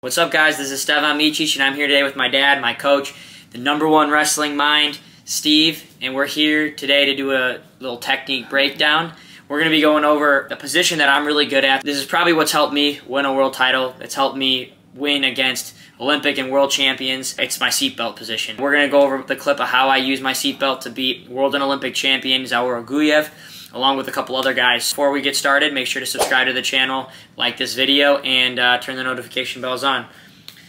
What's up, guys? This is Stevan Micic, and I'm here today with my dad, my coach, the #1 wrestling mind, Steve, and we're here today to do a little technique breakdown. We're going to be going over a position that I'm really good at. This is probably what's helped me win a world title. It's helped me win against Olympic and world champions. It's my seatbelt position. We're going to go over the clip of how I use my seatbelt to beat world and Olympic champion Zaur Uguev, along with a couple other guys. Before we get started, make sure to subscribe to the channel, like this video, and turn the notification bells on.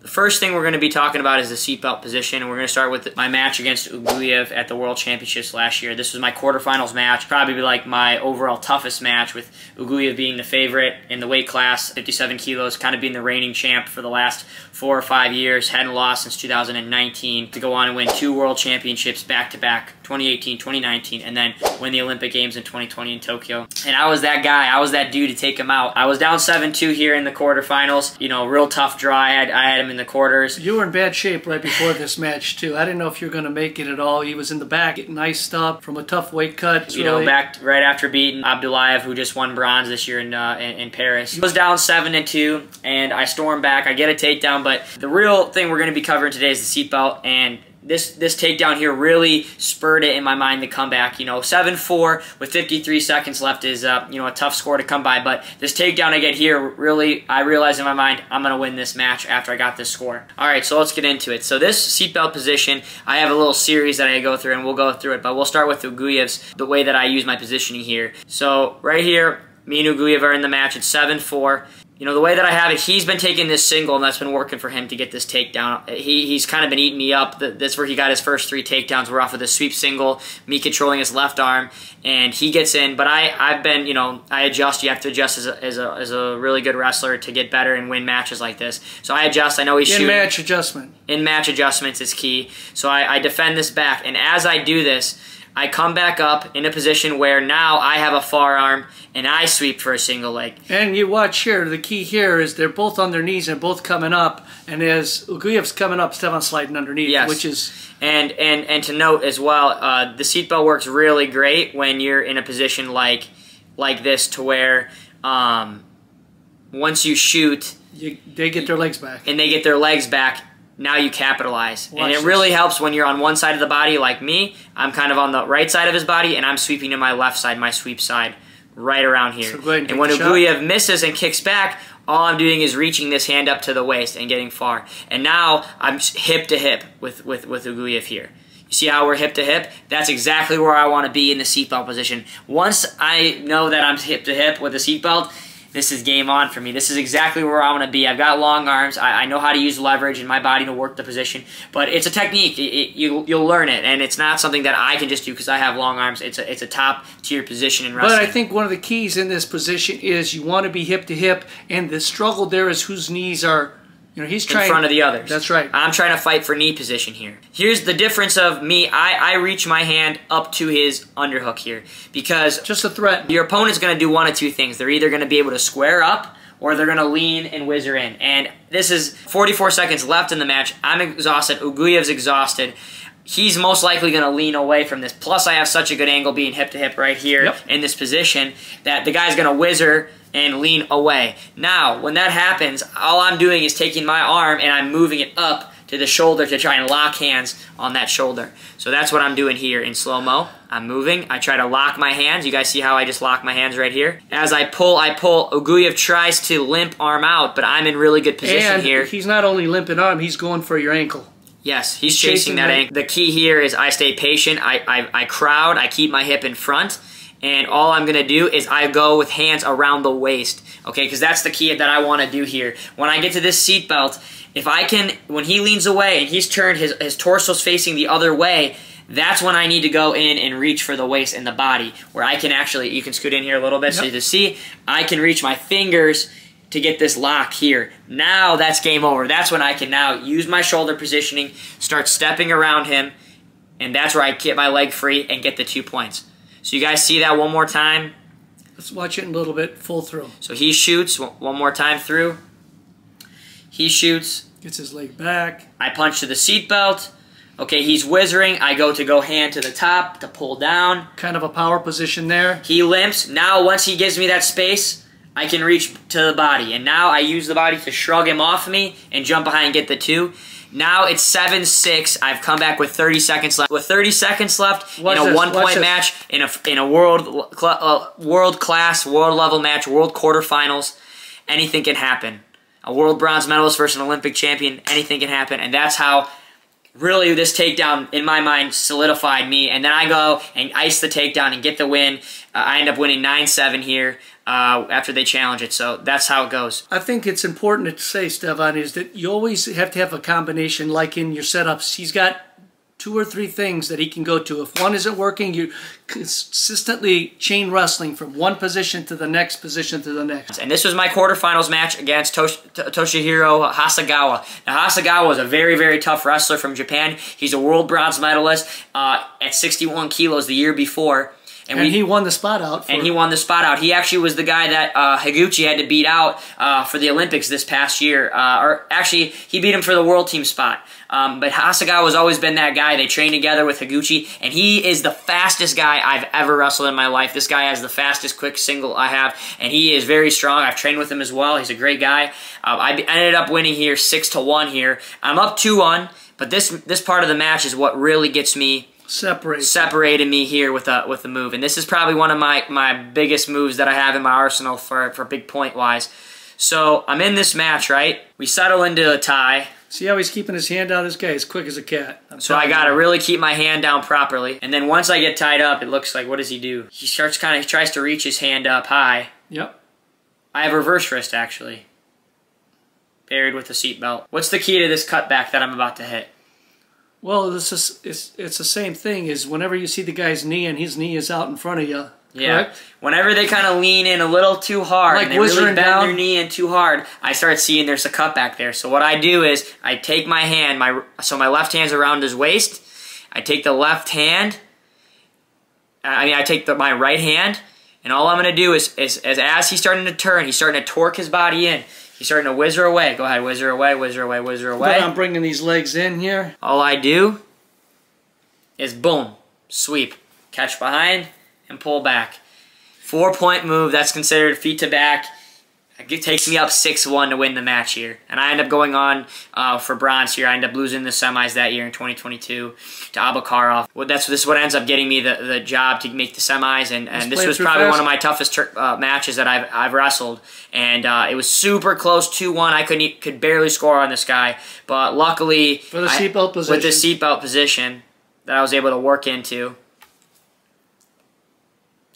The first thing we're going to be talking about is the seatbelt position, and we're going to start with my match against Uguev at the World Championships last year. This was my quarterfinals match, probably like my overall toughest match, with Uguev being the favorite in the weight class, 57 kilos, kind of being the reigning champ for the last 4 or 5 years, hadn't lost since 2019, to go on and win 2 World Championships back-to-back, 2018, 2019, and then win the Olympic Games in 2020 in Tokyo. And I was that guy. I was that dude to take him out. I was down 7-2 here in the quarterfinals. You know, real tough draw. I had him in the quarters. You were in bad shape right before this match, too. I didn't know if you were going to make it at all. He was in the back, getting iced up from a tough weight cut. You know, back right after beating Abdulayev, who just won bronze this year in Paris. He was down 7-2, and I stormed back. I get a takedown, but the real thing we're going to be covering today is the seatbelt, and this takedown here really spurred it in my mind to come back. You know, 7-4 with 53 seconds left is you know, a tough score to come by, but this takedown I get here, really, I realized in my mind, I'm going to win this match after I got this score. Alright, so let's get into it. So this seatbelt position, I have a little series that I go through, and we'll go through it, but we'll start with Uguev's, the way that I use my positioning here. So right here, me and Uguev are in the match at 7-4. You know, the way that I have it, he's been taking this single, and that's been working for him to get this takedown. He's kind of been eating me up. That's where he got his first 3 takedowns. We're off of the sweep single, me controlling his left arm, and he gets in. But I've been, you know, I adjust. You have to adjust as a really good wrestler to get better and win matches like this. So I adjust. I know he's shooting. In-match adjustment. In-match adjustments is key. So I defend this back, and as I do this, I come back up in a position where now I have a forearm and I sweep for a single leg. And you watch here, the key here is they're both on their knees and both coming up, and as Uguev's coming up, Stevan's sliding underneath, yes. Which is... And to note as well, the seatbelt works really great when you're in a position like this, to where once you shoot... they get their legs back. And they get their legs back. Now you capitalize. Watch and it really helps when you're on one side of the body like me. I'm kind of on the right side of his body, and I'm sweeping to my left side, my sweep side, right around here. So and when Uguev misses and kicks back, all I'm doing is reaching this hand up to the waist and getting far. And now I'm hip to hip with Uguev here. You see how we're hip to hip? That's exactly where I want to be in the seatbelt position. Once I know that I'm hip to hip with the seatbelt, this is game on for me. This is exactly where I want to be. I've got long arms. I know how to use leverage in my body to work the position. But it's a technique. You'll learn it. And it's not something that I can just do because I have long arms. It's a top-tier position in wrestling. But I think one of the keys in this position is you want to be hip to hip. And the struggle there is whose knees are... You know, he's trying... in front of the others. That's right. I'm trying to fight for knee position here. Here's the difference of me. I reach my hand up to his underhook here because... just a threat. Your opponent's going to do one of 2 things. They're either going to be able to square up, or they're going to lean and whizzer in. And this is 44 seconds left in the match. I'm exhausted. Uguev's exhausted. He's most likely going to lean away from this. Plus, I have such a good angle being hip to hip right here in this position that the guy's going to whizzer and lean away. Now, when that happens, all I'm doing is taking my arm and I'm moving it up to the shoulder to try and lock hands on that shoulder. So that's what I'm doing here in slow-mo. I'm moving. I try to lock my hands. You guys see how I just lock my hands right here? As I pull. Uguev tries to limp arm out, but I'm in really good position here. He's not only limping arm, he's going for your ankle. Yes, he's chasing that ankle. The key here is I stay patient. I crowd. I keep my hip in front. And all I'm going to do is I go with hands around the waist, okay? Because that's the key that I want to do here. When I get to this seatbelt, if I can, when he leans away and he's turned, his torso's facing the other way, that's when I need to go in and reach for the waist and the body, where I can actually, you can scoot in here a little bit so you can see, I can reach my fingers to get this lock here. Now that's game over. That's when I can now use my shoulder positioning, start stepping around him, and that's where I get my leg free and get the 2 points. So you guys see that one more time? Let's watch it in a little bit, full through. So he shoots one more time through. He shoots. Gets his leg back. I punch to the seatbelt. Okay, he's whizzering. I go hand to the top to pull down. Kind of a power position there. He limps. Now once he gives me that space, I can reach to the body. And now I use the body to shrug him off me and jump behind and get the 2. Now it's 7-6. I've come back with 30 seconds left. With 30 seconds left in a one-point match, in a world-class, world-level match, world quarterfinals, anything can happen. A world bronze medalist versus an Olympic champion, anything can happen. And that's how really this takedown, in my mind, solidified me. And then I go and ice the takedown and get the win. I end up winning 9-7 here after they challenge it. So that's how it goes. I think it's important to say, Stevan, is that you always have to have a combination like in your setups. He's got 2 or 3 things that he can go to. If one isn't working, you consistently chain wrestling from one position to the next position to the next. And this was my quarterfinals match against Toshihiro Hasegawa. Now, Hasegawa is a very, very tough wrestler from Japan. He's a world bronze medalist at 61 kilos the year before. And he won the spot out. He won the spot out. He actually was the guy that Higuchi had to beat out for the Olympics this past year. Or actually, he beat him for the world team spot. But Hasegawa has always been that guy. They train together with Higuchi, and he is the fastest guy I've ever wrestled in my life. This guy has the fastest quick single I have, and he is very strong. I've trained with him as well. He's a great guy. I ended up winning here 6-1 here. I'm up 2-1, but this part of the match is what really gets me separated me here with a move. And this is probably one of my biggest moves that I have in my arsenal for big point wise. So I'm in this match, right? We settle into a tie. See how he's keeping his hand out? This guy is quick as a cat. So I gotta really keep my hand down properly. And then once I get tied up, it looks like, what does he do? He starts he tries to reach his hand up high. Yep. I have reverse wrist actually. Buried with the seatbelt. What's the key to this cutback that I'm about to hit? Well, it's the same thing as whenever you see the guy's knee and his knee is out in front of you. Yeah. Correct? Whenever they kind of lean in a little too hard, like and they really bend down. their knee in too hard, I start seeing there's a cutback there. So what I do is I take my hand, my left hand's around his waist. I take the left hand. I take my right hand, and all I'm going to do is as he's starting to turn, he's starting to torque his body in. He's starting to whizzer away. Go ahead, whizzer away, whizzer away, whizzer away. But I'm bringing these legs in here. All I do is boom, sweep, catch behind, and pull back. 4-point move. That's considered feet to back. It takes me up 6-1 to win the match here. And I end up going on for bronze here. I end up losing the semis that year in 2022 to Abakarov. This is what ends up getting me the job to make the semis. And this was probably one of my toughest matches that I've wrestled. And it was super close, 2-1. I could barely score on this guy. But luckily, for the seatbelt position. With the seatbelt position that I was able to work into.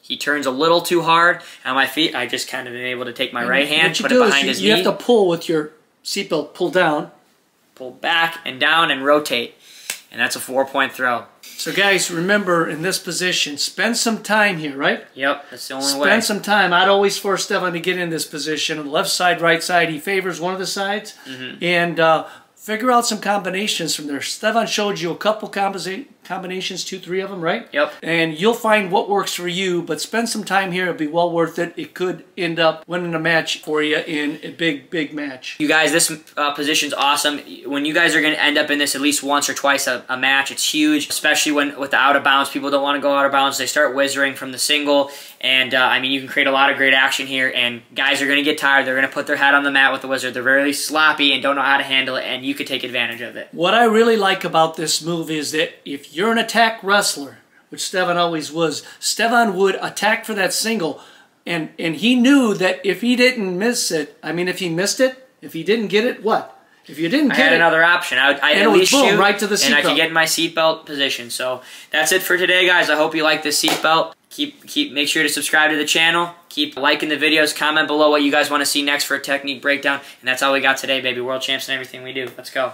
He turns a little too hard on my feet. I just kind of been able to take my right hand, put it behind his knee. You have to pull with your seatbelt, pull down. Pull back and down and rotate. And that's a 4-point throw. So guys, remember, in this position, spend some time here, right? Yep, that's the only way. Spend some time. I'd always force Stevan to get in this position. On the left side, right side, he favors one of the sides. And figure out some combinations from there. Stevan showed you a couple combinations, 2, 3 of them, right? Yep. And you'll find what works for you, but spend some time here. It'll be well worth it. It could end up winning a match for you in a big, big match. You guys, this position's awesome. When you guys are going to end up in this at least once or twice a match, it's huge, especially when with the out of bounds. People don't want to go out of bounds. They start whizzering from the single. And, I mean, you can create a lot of great action here, and guys are going to get tired. They're going to put their head on the mat with the whizzer. They're very sloppy and don't know how to handle it, and you could take advantage of it. What I really like about this move is that if you're an attack wrestler, which Stevan always was, Stevan would attack for that single, and he knew that if he didn't miss it, I mean, if he missed it, if he didn't get it, what? If you didn't get it... I had another option. I'd at least shoot, right to the seatbelt. And I could get in my seatbelt position. So that's it for today, guys. I hope you like this seatbelt. Make sure to subscribe to the channel. Keep liking the videos. Comment below what you guys want to see next for a technique breakdown. And that's all we got today, baby. World champs and everything we do. Let's go.